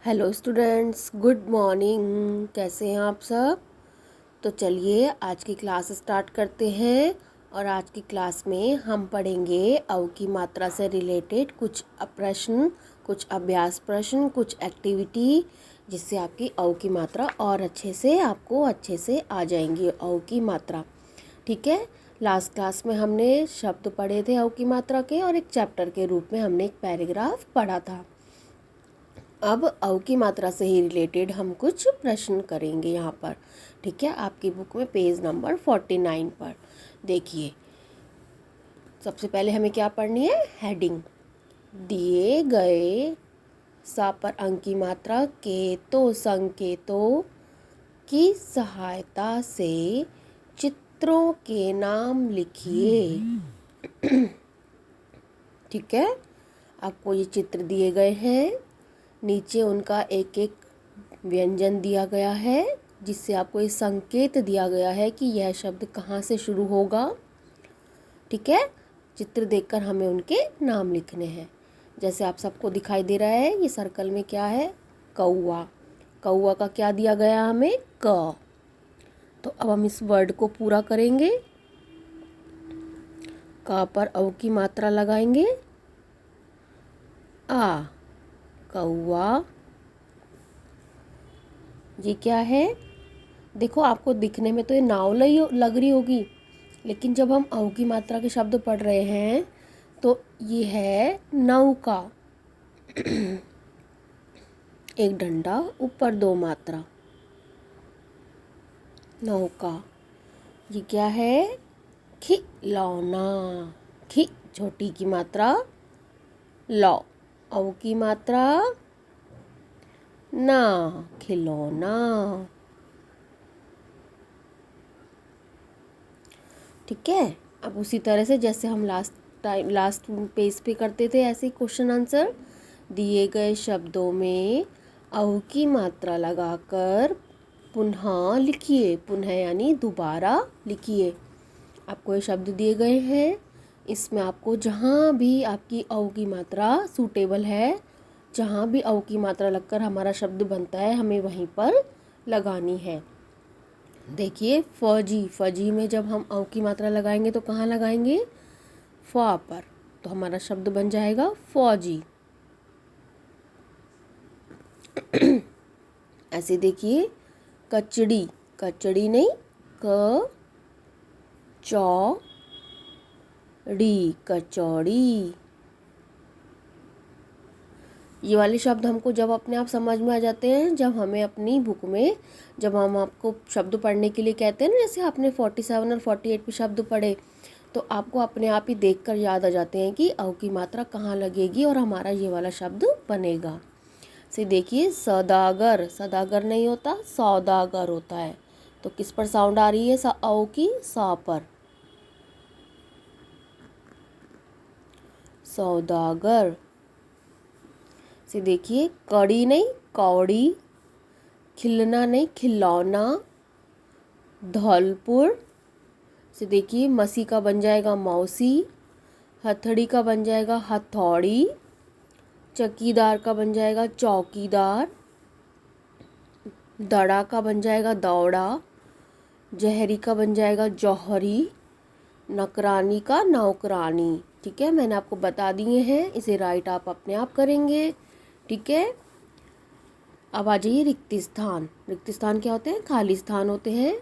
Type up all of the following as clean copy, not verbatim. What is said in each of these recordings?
Hello students, good morning. कैसे हैं आप सब? तो चलिए आज की क्लास स्टार्ट करते हैं। और आज की क्लास में हम पढ़ेंगे अव की मात्रा से रिलेटेड कुछ प्रश्न, कुछ अभ्यास प्रश्न, कुछ एक्टिविटी, जिससे आपकी अव की मात्रा और अच्छे से आ जाएंगी अव की मात्रा। ठीक है। लास्ट क्लास में हमने शब्द पढ़े थे अव की मात्रा के, और एक चैप्टर के रूप में हमने एक पैराग्राफ पढ़ा था। अब अव की मात्रा से ही रिलेटेड हम कुछ प्रश्न करेंगे यहाँ पर। ठीक है, आपकी बुक में पेज नंबर 49 पर देखिए। सबसे पहले हमें क्या पढ़नी है? हेडिंग। दिए गए सा पर अंक की मात्रा के तो संकेतों की सहायता से चित्रों के नाम लिखिए। ठीक है, आपको ये चित्र दिए गए हैं, नीचे उनका एक एक व्यंजन दिया गया है, जिससे आपको ये संकेत दिया गया है कि यह शब्द कहाँ से शुरू होगा। ठीक है, चित्र देखकर हमें उनके नाम लिखने हैं। जैसे आप सबको दिखाई दे रहा है, ये सर्कल में क्या है? कौवा। कौवा का क्या दिया गया हमें? क। तो अब हम इस वर्ड को पूरा करेंगे। क पर अव की मात्रा लगाएंगे। आ, कौवा। ये क्या है? देखो, आपको दिखने में तो ये नाव लग रही होगी, लेकिन जब हम अव की मात्रा के शब्द पढ़ रहे हैं तो ये है नौका। एक डंडा, ऊपर दो मात्रा, नौका। ये क्या है? खिलौना। खि छोटी की मात्रा, लौ। अव की मात्रा ना, खिलौना। ठीक है। अब उसी तरह से जैसे हम लास्ट पेज पे करते थे, ऐसे ही क्वेश्चन आंसर। दिए गए शब्दों में अव की मात्रा लगाकर पुनः लिखिए। पुनः यानी दोबारा लिखिए। आपको ये शब्द दिए गए हैं, इसमें आपको जहाँ भी आपकी अव की मात्रा सूटेबल है, जहाँ भी अव की मात्रा लगकर हमारा शब्द बनता है, हमें वहीं पर लगानी है। देखिए, फौजी। फौजी में जब हम अव की मात्रा लगाएंगे तो कहाँ लगाएंगे? फ पर। तो हमारा शब्द बन जाएगा फौजी। ऐसे देखिए, कचड़ी। कचड़ी नहीं, क चौ ड़ी, कचौड़ी। ये वाले शब्द हमको जब अपने आप समझ में आ जाते हैं, जब हमें अपनी बुक में, जब हम आपको शब्द पढ़ने के लिए कहते हैं ना, जैसे आपने 47 और 48 पे शब्द पढ़े, तो आपको अपने आप ही देखकर याद आ जाते हैं कि अव की मात्रा कहाँ लगेगी और हमारा ये वाला शब्द बनेगा। से देखिए, सदागर। सदागर नहीं होता, सौदागर होता है। तो किस पर साउंड आ रही है? अव की, सा पर। सौदागर। से देखिए, कड़ी नहीं, कौड़ी। खिलना नहीं, खिलौना। धौलपुर। से देखिए, मसी का बन जाएगा मौसी। हथड़ी का बन जाएगा हथौड़ी। चकीदार का बन जाएगा चौकीदार। दड़ा का बन जाएगा दौड़ा। जहरी का बन जाएगा जौहरी। नकरानी का नौकरानी। ठीक है, मैंने आपको बता दिए हैं, इसे राइट आप अपने आप करेंगे। ठीक है। अब आ जाइए रिक्त स्थान। रिक्त स्थान क्या होते हैं? खाली स्थान होते हैं।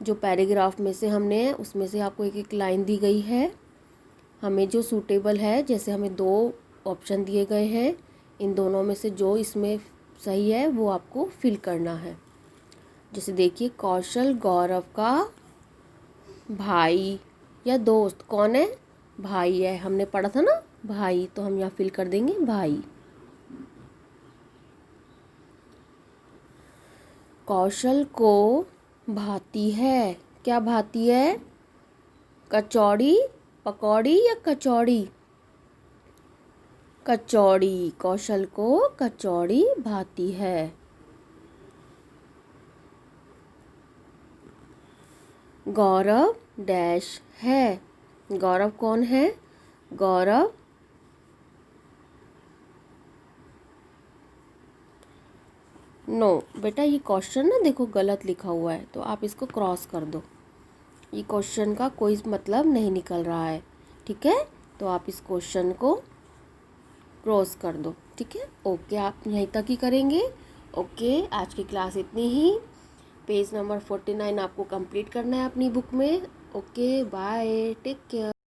जो पैराग्राफ में से हमने, उसमें से आपको एक एक लाइन दी गई है, हमें जो सूटेबल है, जैसे हमें दो ऑप्शन दिए गए हैं, इन दोनों में से जो इसमें सही है वो आपको फिल करना है। जैसे देखिए, कौशल गौरव का भाई या दोस्त। कौन है? भाई है। हमने पढ़ा था ना भाई, तो हम यहाँ फिल कर देंगे भाई। कौशल को भाती है। क्या भाती है? कचौड़ी, पकौड़ी या कचौड़ी? कचौड़ी। कौशल को कचौड़ी भाती है। गौरव डैश है। गौरव कौन है? गौरव नो बेटा, ये क्वेश्चन ना देखो गलत लिखा हुआ है, तो आप इसको क्रॉस कर दो। ये क्वेश्चन का कोई मतलब नहीं निकल रहा है, ठीक है। तो आप इस क्वेश्चन को क्रॉस कर दो, ठीक है। ओके, आप यहीं तक ही करेंगे। ओके, आज की क्लास इतनी ही। पेज नंबर 49 आपको कंप्लीट करना है अपनी बुक में। Okay, bye, take care.